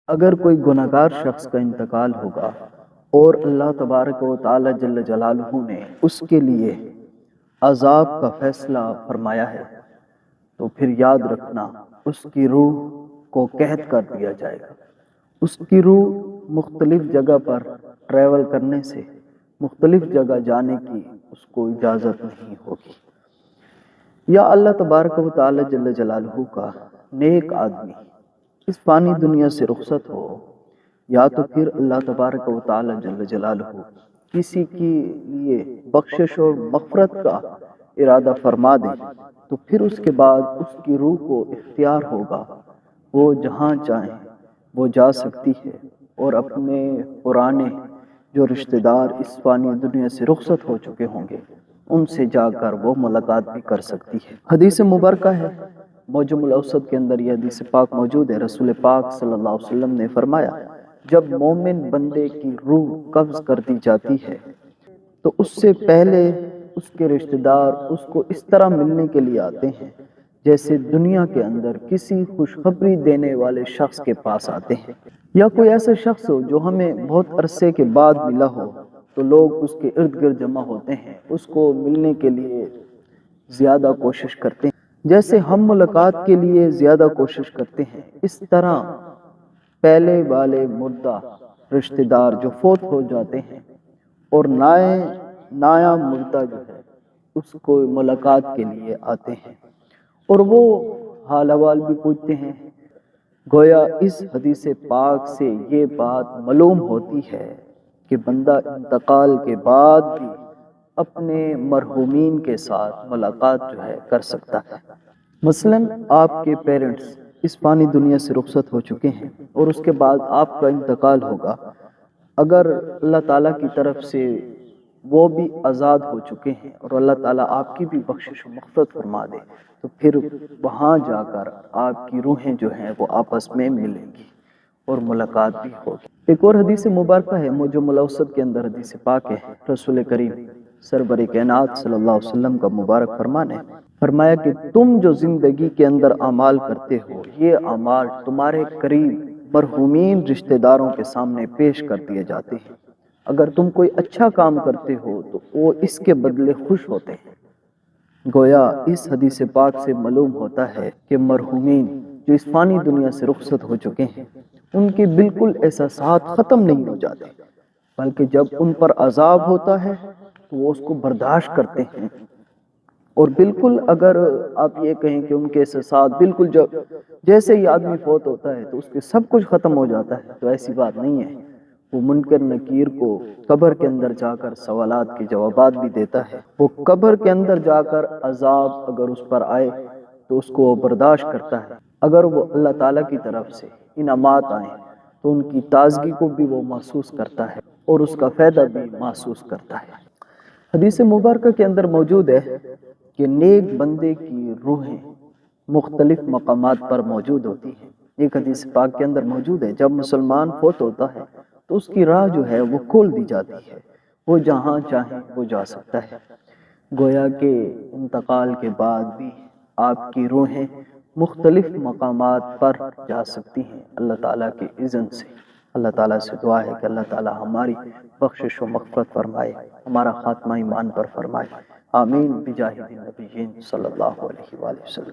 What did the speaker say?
اگر کوئی گناہگار شخص کا انتقال ہوگا اور اللہ تبارک و تعالی جل جلالہ نے اس کے لیے عذاب کا فیصلہ فرمایا ہے تو پھر یاد رکھنا اس کی روح کو قید کر دیا جائے گا۔ اس کی روح مختلف جگہ پر ٹریول کرنے سے، مختلف جگہ جانے کی اس کو اجازت نہیں ہوگی۔ یا اللہ تبارک و تعالی جل جلالہ کا نیک آدمی اس فانی دنیا سے رخصت ہو، یا تو پھر اللہ تبارک و تعالی جل جلالہ کسی کے لیے بخشش اور مغفرت کا ارادہ فرما دے تو پھر اس کے بعد اس کی روح کو اختیار ہوگا، وہ جہاں چاہیں وہ جا سکتی ہے اور اپنے پرانے جو رشتہ دار اس فانی دنیا سے رخصت ہو چکے ہوں گے ان سے جا کر وہ ملاقات بھی کر سکتی ہے۔ حدیث مبارکہ ہے، معجم الاوسط کے اندر یہ حدیث پاک موجود ہے۔ رسول پاک صلی اللہ علیہ وسلم نے فرمایا، جب مومن بندے کی روح قبض کر دی جاتی ہے تو اس سے پہلے اس کے رشتہ دار اس کو اس طرح ملنے کے لیے آتے ہیں جیسے دنیا کے اندر کسی خوشخبری دینے والے شخص کے پاس آتے ہیں، یا کوئی ایسا شخص ہو جو ہمیں بہت عرصے کے بعد ملا ہو تو لوگ اس کے ارد گرد جمع ہوتے ہیں، اس کو ملنے کے لیے زیادہ کوشش کرتے ہیں۔ جیسے ہم ملاقات کے لیے زیادہ کوشش کرتے ہیں، اس طرح پہلے والے مردہ رشتہ دار جو فوت ہو جاتے ہیں اور نیا مردہ جو ہے اس کو ملاقات کے لیے آتے ہیں اور وہ حال احوال بھی پوچھتے ہیں۔ گویا اس حدیث پاک سے یہ بات معلوم ہوتی ہے کہ بندہ انتقال کے بعد بھی اپنے مرحومین کے ساتھ ملاقات جو ہے کر سکتا ہے۔ مثلاً آپ کے پیرنٹس اس فانی دنیا سے رخصت ہو چکے ہیں اور اس کے بعد آپ کا انتقال ہوگا، اگر اللہ تعالیٰ کی طرف سے وہ بھی آزاد ہو چکے ہیں اور اللہ تعالیٰ آپ کی بھی بخشش و مغفرت فرما دے تو پھر وہاں جا کر آپ کی روحیں جو ہیں وہ آپس میں ملیں گی اور ملاقات بھی ہوگی۔ ایک اور حدیث مبارکہ ہے، معجم الاوسط کے اندر حدیث پاک ہے، رسول کریم سرور کائنات صلی اللہ علیہ وسلم کا مبارک فرمان ہے، فرمایا کہ تم جو زندگی کے اندر اعمال کرتے ہو یہ اعمال تمہارے قریب مرحومین رشتہ داروں کے سامنے پیش کر دیے جاتے ہیں۔ اگر تم کوئی اچھا کام کرتے ہو تو وہ اس کے بدلے خوش ہوتے ہیں۔ گویا اس حدیث پاک سے معلوم ہوتا ہے کہ مرحومین جو اس فانی دنیا سے رخصت ہو چکے ہیں ان کے بالکل احساسات ختم نہیں ہو جاتے، بلکہ جب ان پر عذاب ہوتا ہے تو وہ اس کو برداشت کرتے ہیں، اور بالکل اگر آپ یہ کہیں کہ ان کے احساسات بالکل جیسے ہی آدمی فوت ہوتا ہے تو اس کے سب کچھ ختم ہو جاتا ہے، تو ایسی بات نہیں ہے۔ وہ منکر نکیر کو قبر کے اندر جا کر سوالات کے جوابات بھی دیتا ہے، وہ قبر کے اندر جا کر عذاب اگر اس پر آئے تو اس کو وہ برداشت کرتا ہے، اگر وہ اللہ تعالیٰ کی طرف سے انعامات آئیں تو ان کی تازگی کو بھی وہ محسوس کرتا ہے اور اس کا فائدہ بھی محسوس کرتا ہے۔ حدیث مبارکہ کے اندر موجود ہے کہ نیک بندے کی روحیں مختلف مقامات پر موجود ہوتی ہیں۔ ایک حدیث پاک کے اندر موجود ہے، جب مسلمان فوت ہوتا ہے تو اس کی راہ جو ہے وہ کھول دی جاتی ہے، وہ جہاں چاہے وہ جا سکتا ہے۔ گویا کہ انتقال کے بعد بھی آپ کی روحیں مختلف مقامات پر جا سکتی ہیں اللہ تعالیٰ کے اذن سے۔ اللہ تعالیٰ سے دعا ہے کہ اللہ تعالیٰ ہماری بخشش و مغفرت فرمائے، ہمارا خاتمہ ایمان پر فرمائے، آمین بجاہ النبیین صلی اللہ علیہ وآلہ وسلم۔